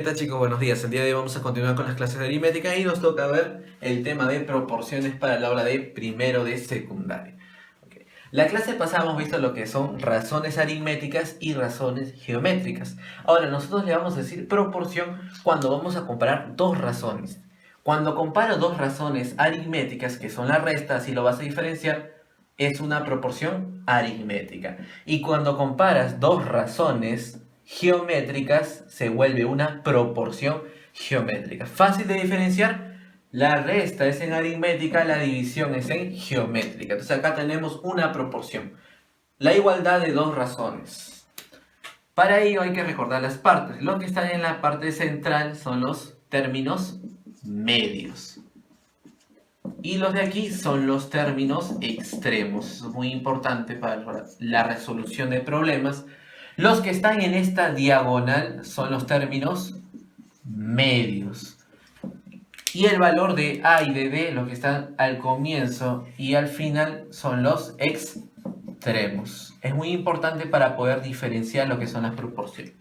¿Qué tal, chicos? Buenos días. El día de hoy vamos a continuar con las clases de aritmética y nos toca ver el tema de proporciones para la aula de primero de secundaria. Okay. La clase pasada hemos visto lo que son razones aritméticas y razones geométricas. Ahora nosotros le vamos a decir proporción cuando vamos a comparar dos razones. Cuando comparo dos razones aritméticas, que son la resta, así lo vas a diferenciar, es una proporción aritmética. Y cuando comparas dos razones geométricas, se vuelve una proporción geométrica. Fácil de diferenciar, la resta es en aritmética, la división es en geométrica. Entonces acá tenemos una proporción. La igualdad de dos razones. Para ello hay que recordar las partes. Lo que está en la parte central son los términos medios. Y los de aquí son los términos extremos. Eso es muy importante para la resolución de problemas. Los que están en esta diagonal son los términos medios. Y el valor de A y de B, los que están al comienzo y al final, son los extremos. Es muy importante para poder diferenciar lo que son las proporciones.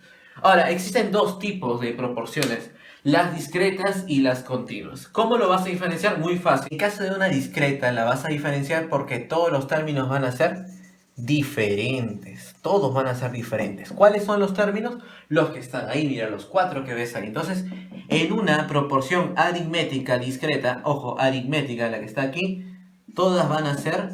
Ahora, existen dos tipos de proporciones: las discretas y las continuas. ¿Cómo lo vas a diferenciar? Muy fácil. En caso de una discreta la vas a diferenciar porque todos los términos van a ser diferentes. Todos van a ser diferentes. ¿Cuáles son los términos? Los que están ahí, mira, los cuatro que ves ahí. Entonces, en una proporción aritmética discreta, ojo, aritmética, la que está aquí, todas van a ser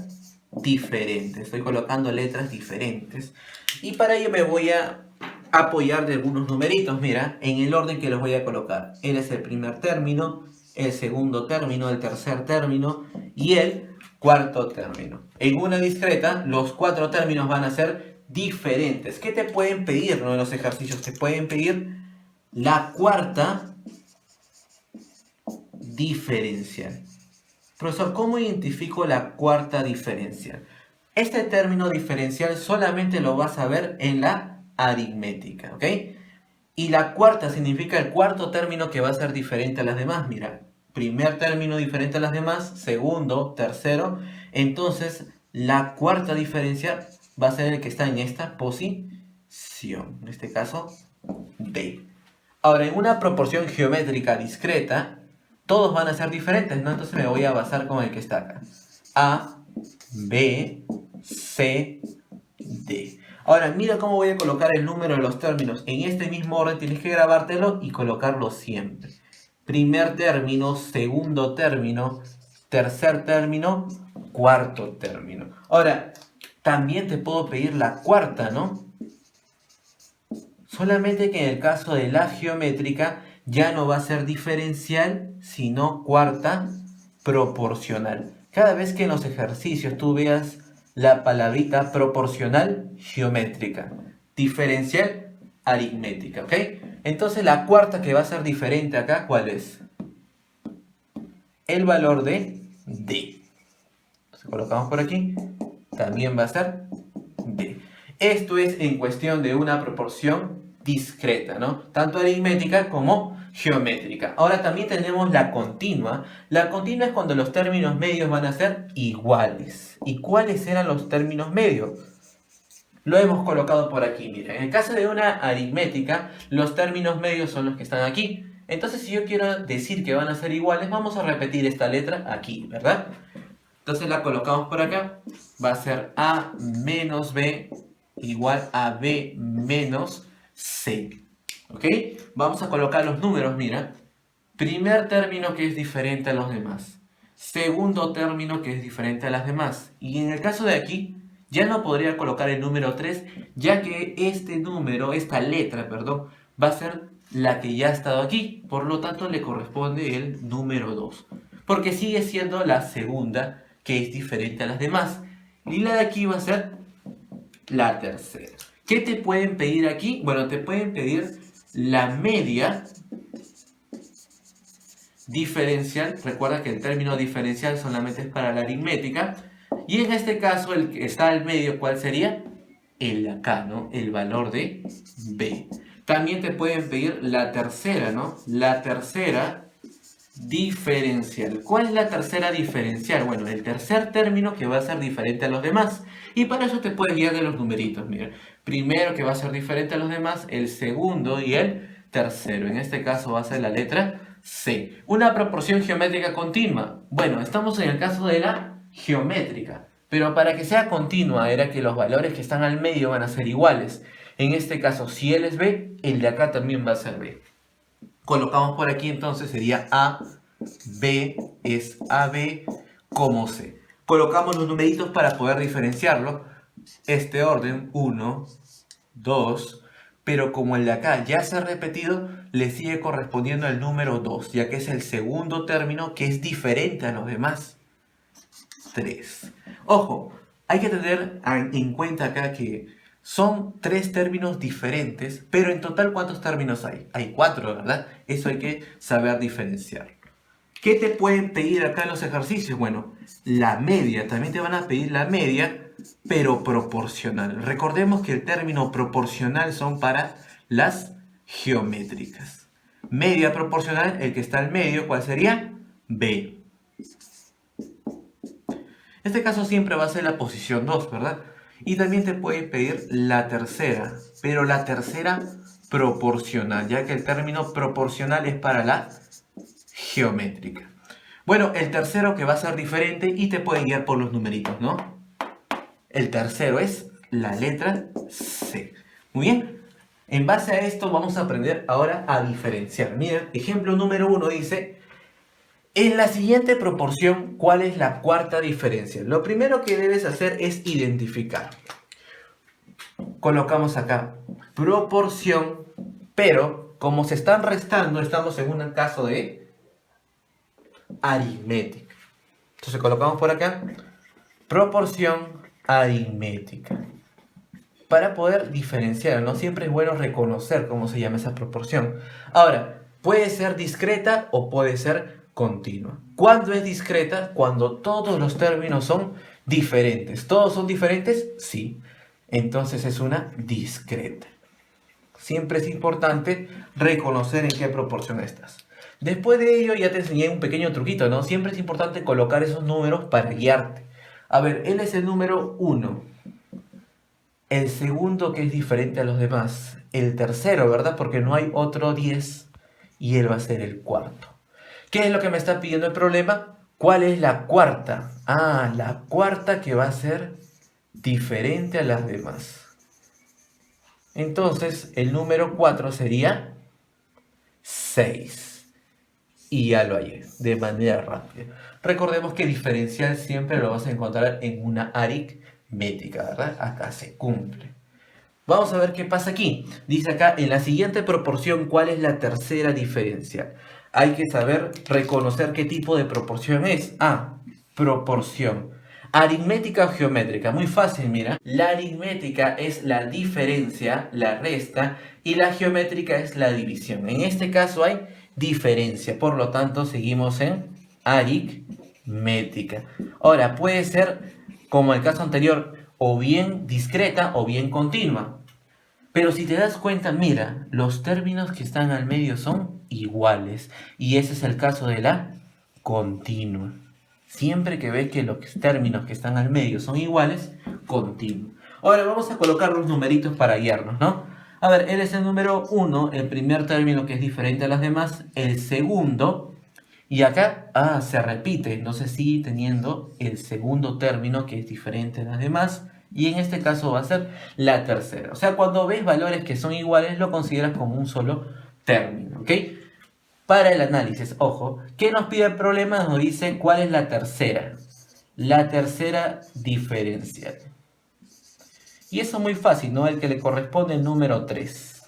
diferentes. Estoy colocando letras diferentes. Y para ello me voy a apoyar de algunos numeritos, mira, en el orden que los voy a colocar. Él es el primer término, el segundo término, el tercer término y el cuarto término. En una discreta, los cuatro términos van a ser diferentes. ¿Qué te pueden pedir, no, en los ejercicios? Te pueden pedir la cuarta diferencial. Profesor, ¿cómo identifico la cuarta diferencial? Este término diferencial solamente lo vas a ver en la aritmética, ¿ok? Y la cuarta significa el cuarto término que va a ser diferente a las demás. Mira, primer término diferente a las demás, segundo, tercero. Entonces, la cuarta diferencial va a ser el que está en esta posición. En este caso, B. Ahora, en una proporción geométrica discreta, todos van a ser diferentes, ¿no? Entonces me voy a basar con el que está acá. A, B, C, D. Ahora, mira cómo voy a colocar el número de los términos. En este mismo orden tienes que grabártelo y colocarlo siempre. Primer término, segundo término, tercer término, cuarto término. Ahora, también te puedo pedir la cuarta, ¿no? Solamente que en el caso de la geométrica ya no va a ser diferencial, sino cuarta proporcional. Cada vez que en los ejercicios tú veas la palabrita proporcional geométrica, diferencial aritmética, ¿ok? Entonces la cuarta que va a ser diferente acá, ¿cuál es? El valor de D. Entonces colocamos por aquí, también va a ser D. Esto es en cuestión de una proporción discreta, ¿no? Tanto aritmética como geométrica. Ahora también tenemos la continua. La continua es cuando los términos medios van a ser iguales. ¿Y cuáles eran los términos medios? Lo hemos colocado por aquí, mira. En el caso de una aritmética, los términos medios son los que están aquí. Entonces, si yo quiero decir que van a ser iguales, vamos a repetir esta letra aquí, ¿verdad? Entonces la colocamos por acá. Va a ser A menos B igual a B menos C. ¿Ok? Vamos a colocar los números, mira. Primer término que es diferente a los demás. Segundo término que es diferente a las demás. Y en el caso de aquí, ya no podría colocar el número 3, ya que este número, esta letra, perdón, va a ser la que ya ha estado aquí. Por lo tanto, le corresponde el número 2. Porque sigue siendo la segunda, que es diferente a las demás. Y la de aquí va a ser la tercera. ¿Qué te pueden pedir aquí? Bueno, te pueden pedir la media diferencial. Recuerda que el término diferencial solamente es para la aritmética. Y en este caso, el que está al medio, ¿cuál sería? El de acá, ¿no? El valor de B. También te pueden pedir la tercera, ¿no? La tercera diferencial. ¿Cuál es la tercera diferencial? Bueno, el tercer término que va a ser diferente a los demás. Y para eso te puedes guiar de los numeritos. Mira, primero que va a ser diferente a los demás, el segundo y el tercero. En este caso va a ser la letra C. Una proporción geométrica continua. Bueno, estamos en el caso de la geométrica. Pero para que sea continua era que los valores que están al medio van a ser iguales. En este caso, si él es B, el de acá también va a ser B. Colocamos por aquí entonces sería A, B es AB como C. Colocamos los numeritos para poder diferenciarlo. Este orden, 1, 2, pero como el de acá ya se ha repetido, le sigue correspondiendo el número 2, ya que es el segundo término que es diferente a los demás. 3. Ojo, hay que tener en cuenta acá que son 3 términos diferentes, pero en total ¿cuántos términos hay? Hay 4, ¿verdad? Eso hay que saber diferenciar. ¿Qué te pueden pedir acá en los ejercicios? Bueno, la media, también te van a pedir la media, pero proporcional. Recordemos que el término proporcional son para las geométricas. Media proporcional, el que está al medio, ¿cuál sería? B. En este caso siempre va a ser la posición 2, ¿verdad? Y también te pueden pedir la tercera, pero la tercera proporcional, ya que el término proporcional es para la geométrica. Bueno, el tercero que va a ser diferente y te puede guiar por los numeritos, ¿no? El tercero es la letra C. Muy bien. En base a esto vamos a aprender ahora a diferenciar. Mira, ejemplo número 1 dice: en la siguiente proporción, ¿cuál es la cuarta diferencia? Lo primero que debes hacer es identificar. Colocamos acá proporción, pero como se están restando, estamos en un caso de aritmética. Entonces colocamos por acá proporción aritmética. Para poder diferenciar, ¿no? Siempre es bueno reconocer cómo se llama esa proporción. Ahora, puede ser discreta o puede ser continua. ¿Cuándo es discreta? Cuando todos los términos son diferentes. ¿Todos son diferentes? Sí. Entonces es una discreta. Siempre es importante reconocer en qué proporción estás. Después de ello ya te enseñé un pequeño truquito, ¿no? Siempre es importante colocar esos números para guiarte. A ver, él es el número 1. El segundo que es diferente a los demás. El tercero, ¿verdad? Porque no hay otro 10 y él va a ser el cuarto. ¿Qué es lo que me está pidiendo el problema? ¿Cuál es la cuarta? Ah, la cuarta que va a ser diferente a las demás. Entonces, el número 4 sería 6. Y ya lo hallé, de manera rápida. Recordemos que diferencial siempre lo vas a encontrar en una aritmética, ¿verdad? Acá se cumple. Vamos a ver qué pasa aquí. Dice acá, en la siguiente proporción, ¿cuál es la tercera diferencia? Hay que saber reconocer qué tipo de proporción es. Ah, proporción. Aritmética o geométrica. Muy fácil, mira. La aritmética es la diferencia, la resta, y la geométrica es la división. En este caso hay diferencia, por lo tanto seguimos en aritmética. Ahora, puede ser, como el caso anterior, o bien discreta o bien continua. Pero si te das cuenta, mira, los términos que están al medio son iguales. Y ese es el caso de la continua. Siempre que ves que los términos que están al medio son iguales, continua. Ahora vamos a colocar los numeritos para guiarnos, ¿no? A ver, él es el número 1, el primer término que es diferente a las demás, el segundo, y acá, se repite, entonces sigue teniendo el segundo término que es diferente a las demás, y en este caso va a ser la tercera. O sea, cuando ves valores que son iguales, lo consideras como un solo término, ¿ok? Para el análisis, ojo, ¿qué nos pide el problema? Nos dice cuál es la tercera. La tercera diferencial. Y eso es muy fácil, ¿no? El que le corresponde el número 3.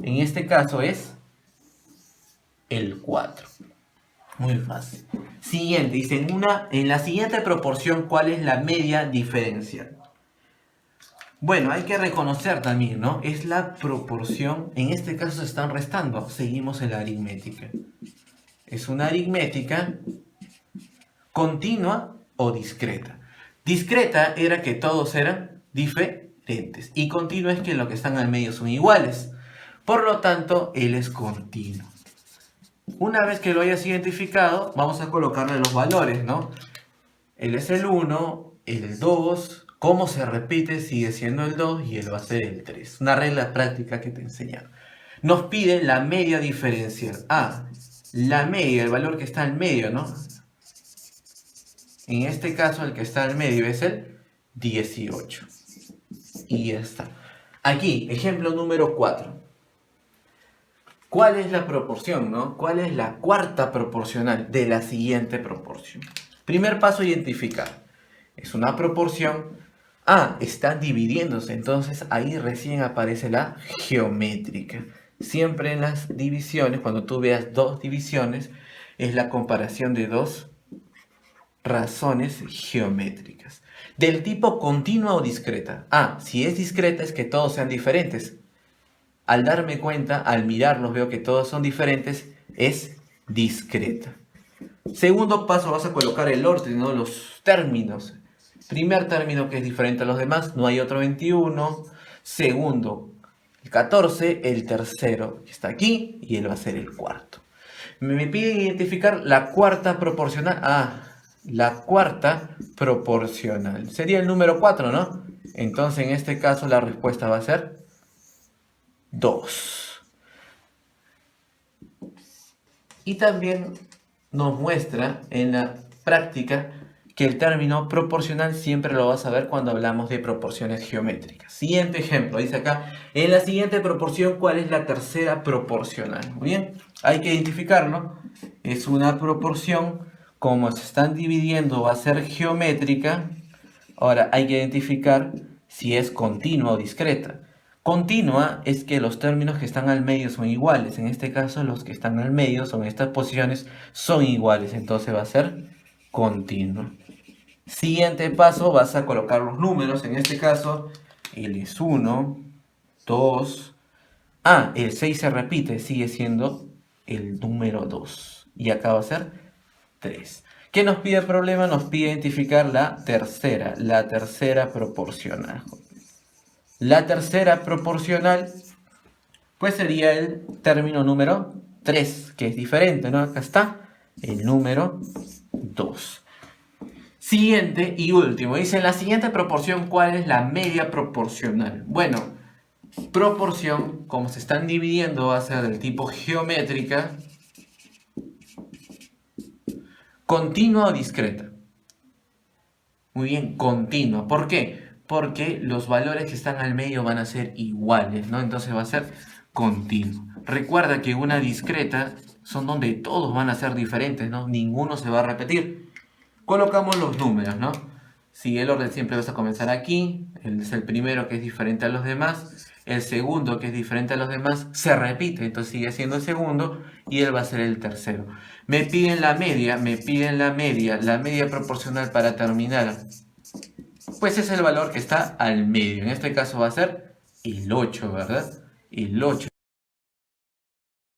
En este caso es el 4. Muy fácil. Siguiente, dice, en la siguiente proporción, ¿cuál es la media diferencial? Bueno, hay que reconocer también, ¿no? Es la proporción, en este caso se están restando, seguimos en la aritmética. Es una aritmética continua o discreta. Discreta era que todos eran diferentes y continua es que los que están al medio son iguales. Por lo tanto, él es continuo. Una vez que lo hayas identificado, vamos a colocarle los valores, ¿no? Él es el 1, el 2... Cómo se repite, sigue siendo el 2 y él va a ser el 3. Una regla práctica que te enseñaron. Nos pide la media diferencial. La media, el valor que está al medio, ¿no? En este caso, el que está al medio es el 18. Y ya está. Aquí, ejemplo número 4. ¿Cuál es la proporción, no? ¿Cuál es la cuarta proporcional de la siguiente proporción? Primer paso, identificar. Es una proporción. Están dividiéndose. Entonces ahí recién aparece la geométrica. Siempre en las divisiones, cuando tú veas dos divisiones, es la comparación de dos razones geométricas. Del tipo continua o discreta. Si es discreta es que todos sean diferentes. Al darme cuenta, al mirarlos, veo que todos son diferentes, es discreta. Segundo paso, vas a colocar el orden, ¿no? Los términos. Primer término que es diferente a los demás, no hay otro 21. Segundo, el 14. El tercero que está aquí y él va a ser el cuarto. Me pide identificar la cuarta proporcional. La cuarta proporcional. Sería el número 4, ¿no? Entonces en este caso la respuesta va a ser 2. Y también nos muestra en la práctica que el término proporcional siempre lo vas a ver cuando hablamos de proporciones geométricas. Siguiente ejemplo, dice acá, en la siguiente proporción, ¿cuál es la tercera proporcional? Muy bien, hay que identificarlo. Es una proporción, como se están dividiendo, va a ser geométrica. Ahora hay que identificar si es continua o discreta. Continua es que los términos que están al medio son iguales. En este caso, los que están al medio, son estas posiciones, son iguales. Entonces va a ser continua. Siguiente paso, vas a colocar los números. En este caso, él es 1, 2. El 6 se repite, sigue siendo el número 2. Y acá va a ser 3. ¿Qué nos pide el problema? Nos pide identificar la tercera proporcional. La tercera proporcional, pues sería el término número 3, que es diferente, ¿no? Acá está el número 2. Siguiente y último, dice en la siguiente proporción, ¿cuál es la media proporcional? Bueno, proporción, como se están dividiendo, va a ser del tipo geométrica, continua o discreta. Muy bien, continua. ¿Por qué? Porque los valores que están al medio van a ser iguales, ¿no? Entonces va a ser continuo. Recuerda que una discreta son donde todos van a ser diferentes, ¿no? Ninguno se va a repetir. Colocamos los números, ¿no? Si el orden siempre vas a comenzar aquí, es el primero que es diferente a los demás, el segundo que es diferente a los demás, se repite, entonces sigue siendo el segundo y él va a ser el tercero. Me piden la media, la media proporcional para terminar. Pues es el valor que está al medio. En este caso va a ser el 8, ¿verdad? El 8.